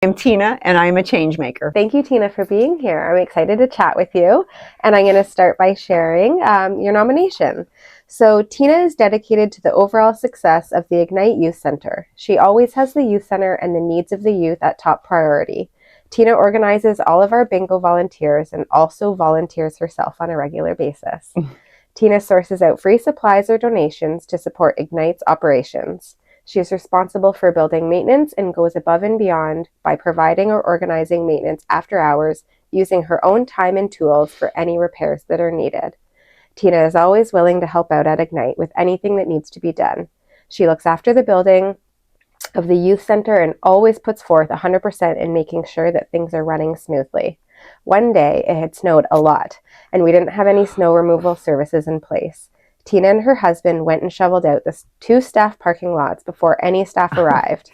I'm Tina, and I'm a change maker. Thank you, Tina, for being here. I'm excited to chat with you, and I'm going to start by sharing your nomination. So Tina is dedicated to the overall success of the Ignite Youth Center. She always has the youth center and the needs of the youth at top priority. Tina organizes all of our bingo volunteers and also volunteers herself on a regular basis. Tina sources out free supplies or donations to support Ignite's operations. She is responsible for building maintenance and goes above and beyond by providing or organizing maintenance after hours using her own time and tools for any repairs that are needed. Tina is always willing to help out at Ignite with anything that needs to be done. She looks after the building of the youth center and always puts forth 100% in making sure that things are running smoothly. One day it had snowed a lot and we didn't have any snow removal services in place. Tina and her husband went and shoveled out the 2 staff parking lots before any staff arrived.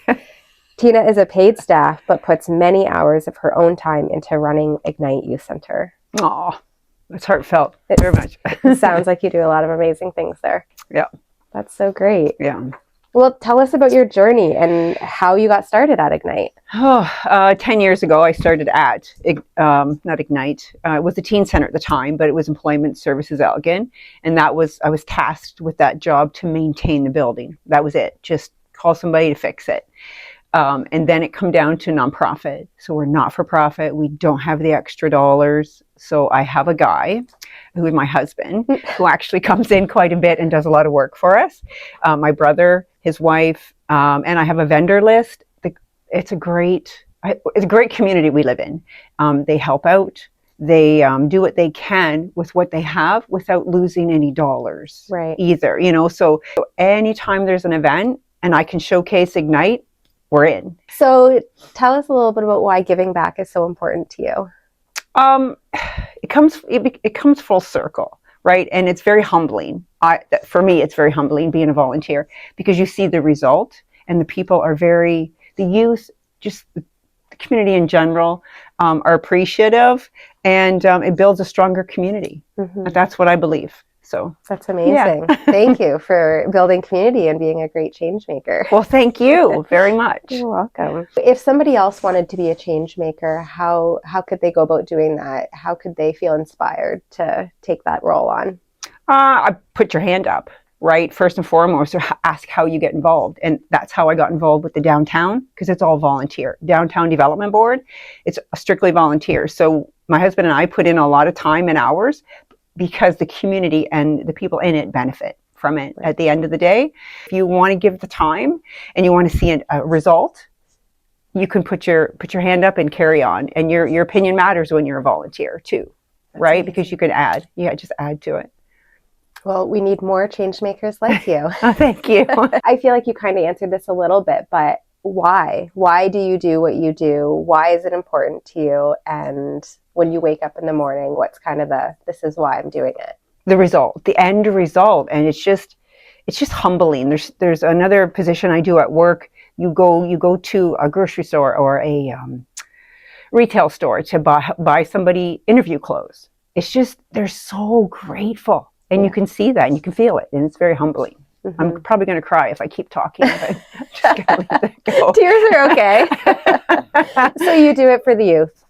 Tina is a paid staff, but puts many hours of her own time into running Ignite Youth Center. Oh, that's heartfelt. Very much. It sounds like you do a lot of amazing things there. Yeah. That's so great. Yeah. Well, tell us about your journey and how you got started at Ignite. 10 years ago, I started at, not Ignite, it was the teen center at the time, but it was Employment Services Elgin. And I was tasked with that job to maintain the building. That was it. Just call somebody to fix it. And then it come down to nonprofit. So we're not for profit. We don't have the extra dollars. So I have a guy who is my husband, who actually comes in quite a bit and does a lot of work for us. My brother, his wife, and I have a vendor list. It's a great community we live in. They help out. They do what they can with what they have without losing any dollars either. So anytime there's an event and I can showcase Ignite, we're in. So tell us a little bit about why giving back is so important to you. It comes full circle, right? And it's very humbling. For me, it's very humbling being a volunteer because you see the result and the people are the youth, just the community in general, are appreciative and it builds a stronger community. Mm-hmm. That's what I believe. So that's amazing. Yeah. Thank you for building community and being a great change maker. Well, thank you very much. You're welcome. If somebody else wanted to be a change maker, how could they go about doing that? How could they feel inspired to take that role on? Put your hand up, right? First and foremost, or ask how you get involved. And that's how I got involved with the downtown, because it's all volunteer. Downtown Development Board, it's strictly volunteer. So my husband and I put in a lot of time and hours, because the community and the people in it benefit from it at the end of the day. If you want to give the time and you want to see a result, you can put your hand up and carry on. And your opinion matters when you're a volunteer too, right? Amazing. Because you can add. Yeah, just add to it. Well, we need more change makers like you. Oh, thank you. I feel like you kind of answered this a little bit, but why? Why do you do what you do? Why is it important to you? And when you wake up in the morning, what's kind of this is why I'm doing it? The result, the end result. And it's just humbling. There's another position I do at work. You go to a grocery store or a retail store to buy somebody interview clothes. It's just, they're so grateful. And you can see that and you can feel it. And it's very humbling. Mm-hmm. I'm probably going to cry if I keep talking, but I'm just going to leave that go. Tears are okay. So you do it for the youth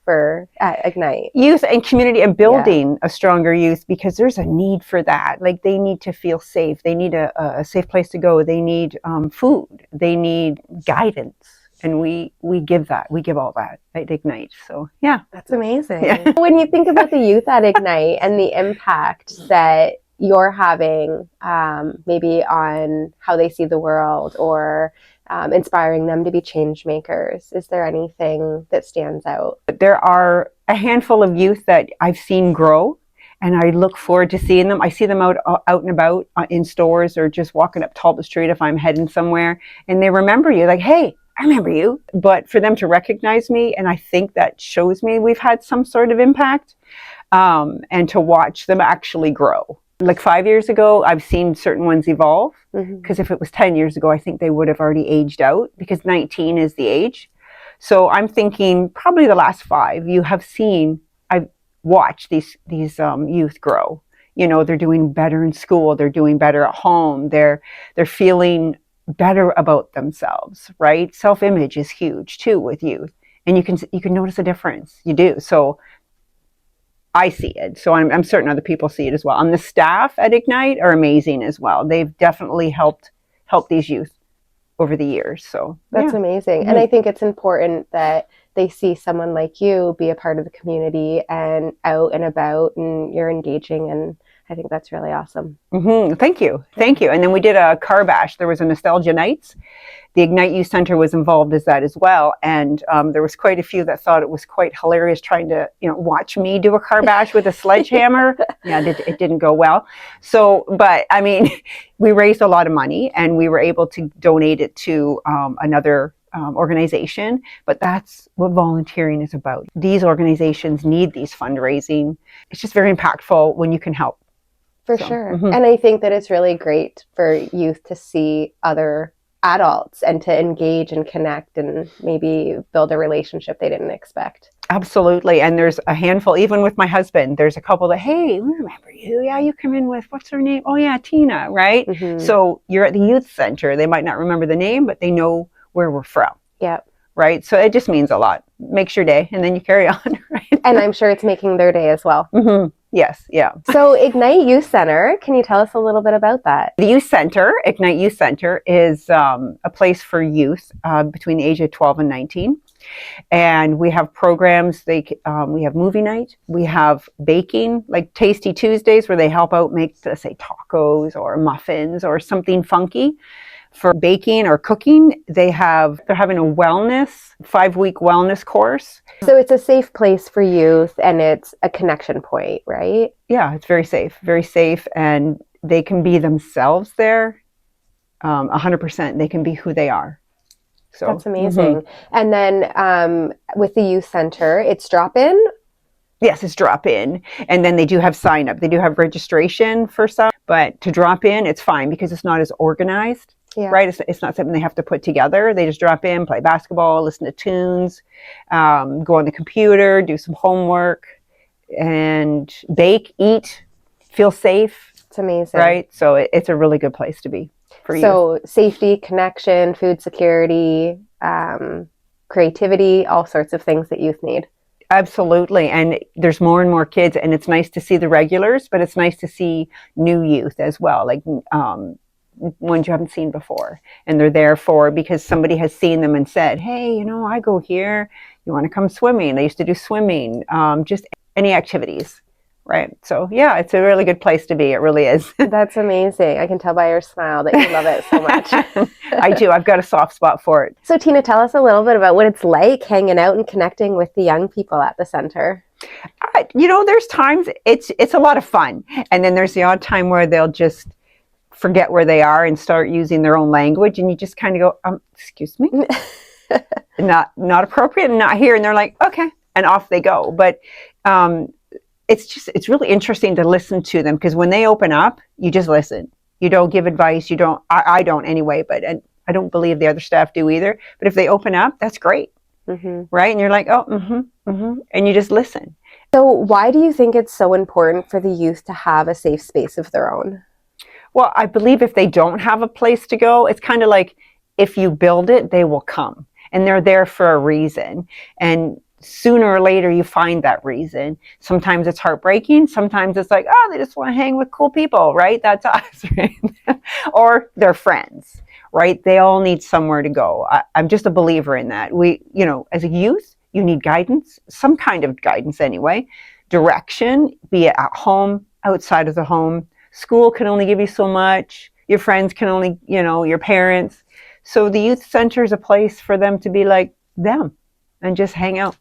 at Ignite. Youth and community and building a stronger youth, because there's a need for that. Like, they need to feel safe. They need a safe place to go. They need food. They need guidance. And we give that. We give all that at Ignite. So, yeah. That's amazing. Yeah. When you think about the youth at Ignite and the impact that you're having maybe on how they see the world or inspiring them to be change makers, is there anything that stands out? There are a handful of youth that I've seen grow, and I look forward to seeing them. I see them out and about in stores or just walking up Talbot Street if I'm heading somewhere, and they remember you, like, hey, I remember you. But for them to recognize me, and I think that shows me we've had some sort of impact, and to watch them actually grow. Like 5 years ago, I've seen certain ones evolve, because if it was 10 years ago, I think they would have already aged out, because 19 is the age. So I'm thinking probably the last 5 I've watched these youth grow. You know, they're doing better in school. They're doing better at home. They're feeling better about themselves, right? Self-image is huge too with youth. and you can notice a difference. You do. So I see it. So I'm certain other people see it as well. And the staff at Ignite are amazing as well. They've definitely helped these youth over the years. So that's amazing. And I think it's important that they see someone like you be a part of the community and out and about, and you're engaging, and I think that's really awesome. Thank you. And then we did a car bash. There was a nostalgia nights. The Ignite Youth Center was involved as that as well, and there was quite a few that thought it was quite hilarious trying to watch me do a car bash with a sledgehammer. Yeah, it didn't go well. So, but I mean, we raised a lot of money, and we were able to donate it to another organization. But that's what volunteering is about. These organizations need these fundraising. It's just very impactful when you can help. For sure. And I think that it's really great for youth to see other adults and to engage and connect and maybe build a relationship they didn't expect. Absolutely. And there's a handful, even with my husband, there's a couple that, hey, we remember you. Yeah, you come in with, what's her name? Oh yeah, Tina, right? So you're at the youth center. They might not remember the name, but they know where we're from. Yep. Right. So it just means a lot. Makes your day, and then you carry on. Right. And I'm sure it's making their day as well. Yes. Yeah. So Ignite Youth Center, can you tell us a little bit about that? The Youth Center, Ignite Youth Center, is a place for youth between the age of 12 and 19. And we have programs. We have movie night. We have baking, like Tasty Tuesdays, where they help out make, let's say, tacos or muffins or something funky. For baking or cooking, they're having a 5-week wellness course. So it's a safe place for youth, and it's a connection point, right? Yeah, it's very safe, and they can be themselves there. 100%, they can be who they are. So that's amazing. And then with the youth center, it's drop-in? Yes, it's drop-in, and then they do have sign-up. They do have registration for some, but to drop in, it's fine because it's not as organized. Yeah. Right? It's not something they have to put together. They just drop in, play basketball, listen to tunes, go on the computer, do some homework, and bake, eat, feel safe. It's amazing. Right? So it's a really good place to be for you. So safety, connection, food security, creativity, all sorts of things that youth need. Absolutely. And there's more and more kids, and it's nice to see the regulars, but it's nice to see new youth as well. Like, ones you haven't seen before, and they're there because somebody has seen them and said, hey, I go here, you want to come swimming? They used to do swimming, just any activities, right? So yeah, it's a really good place to be. It really is. That's amazing. I can tell by your smile that you love it so much. I do. I've got a soft spot for it. So Tina, tell us a little bit about what it's like hanging out and connecting with the young people at the center. There's times it's a lot of fun, and then there's the odd time where they'll just forget where they are and start using their own language, and you just kind of go, excuse me, not appropriate, and not here, and they're like, okay, and off they go. But it's really interesting to listen to them, because when they open up, you just listen. You don't give advice. You don't. I don't anyway, but I don't believe the other staff do either. But if they open up, that's great, right? And you're like, and you just listen. So why do you think it's so important for the youth to have a safe space of their own? Well, I believe if they don't have a place to go, it's kind of like if you build it, they will come. And they're there for a reason. And sooner or later, you find that reason. Sometimes it's heartbreaking. Sometimes it's like, oh, they just want to hang with cool people, right? That's us, right? Or they're friends, right? They all need somewhere to go. I'm just a believer in that. As a youth, you need guidance, some kind of guidance anyway. Direction, be it at home, outside of the home. School can only give you so much. Your friends can only, your parents. So the youth center is a place for them to be like them and just hang out.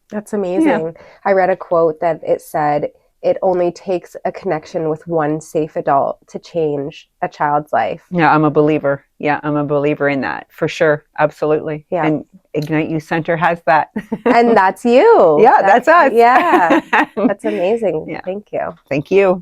That's amazing. Yeah. I read a quote that it said, it only takes a connection with one safe adult to change a child's life. Yeah, I'm a believer. Yeah, I'm a believer in that for sure. Absolutely. Yeah. And Ignite Youth Center has that. And that's you. Yeah, that's us. Yeah. That's amazing. Yeah. Thank you. Thank you.